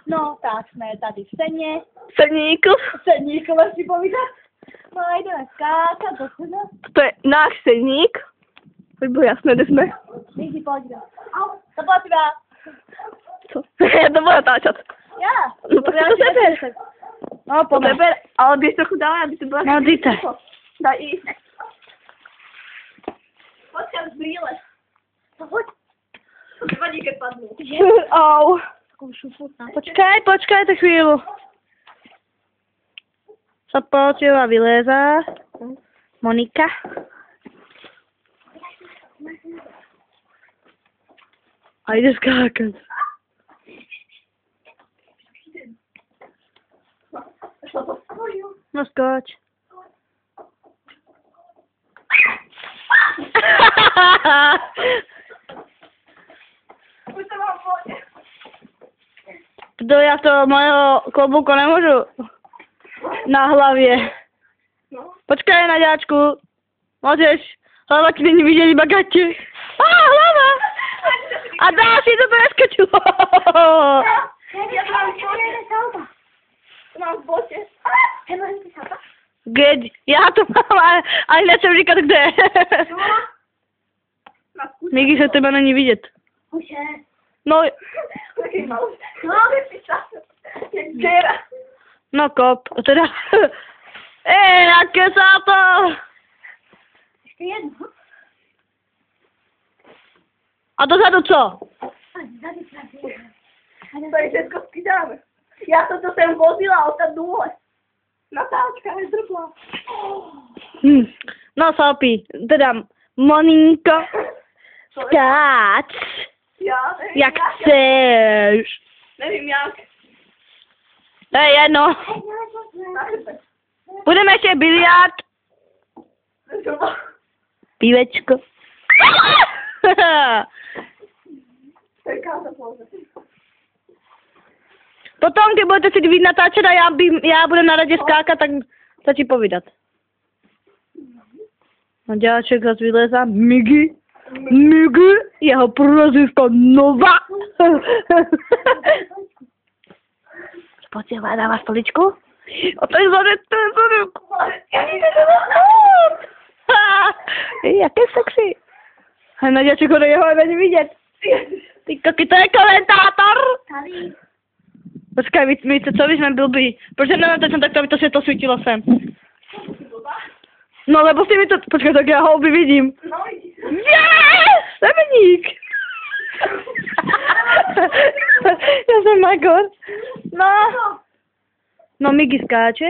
No, tak jsme tady v Seně. Seníku. Seníku, máš si povídat? No a jdeme skákat do sebe. To je náš seník. Už bylo jasné, kde jsme. Jdi, pojď. Au, to byla tvoja. Co? Já to budu natáčet. Já. No tak to seber. No, To pojď. seber, ale běž trochu dál, aby to byla... No, dejte. Daj jíst. Počkej, z brýle. Pojď. To vadí, keď padnu. Au. Počkajte chvíľu. Sapolčeva vylézá. Monika. A ide skákať. No skoč. Už to mám vodě. Kdo ja to mojho klobúka nemôžu na hlavě. No. Počkaj, Naďáčku. Môžeš. Hlava ti není vidět, iba gate. Á, hlava! A další to neskočilo. Ja to mám v bote. Kde? Já to mám, ale nechcem říkat kde. Migi se tebe není vidět. No, Taký malý. No, vypísal. Jak děra. no kop, teda. Jaké sáto! Ještě jedno. A dozadu co? To je všechno skydáme. Já to jsem vozila, a tam dole. Natáčka je zdrbla. No Sophie, teda Moninko, skáč, Já nevím jak chceš. Nevím jak. To je jedno. Budeme ještě biliard, pívečko. Potom, když budete si víc natáčet a já budu na radě skákat, tak to ti povídat. Naďáček zase vylezá. Migi, jeho prozivka Nova. Pojď si hledává stoličku. A to je zadek. Jaké sexy. A Naďáček ho jeho není vidět. Ty koky, to je komentátor. Tady. Počkej, víte, co by jsme blbý. Proč nenatáčím tak, aby to světlo svítilo sem? No, lebo si mi to... Počkej, tak já ho vidím. No, Yes! Semeník! Já jsem magor. No. No, Migi skáče.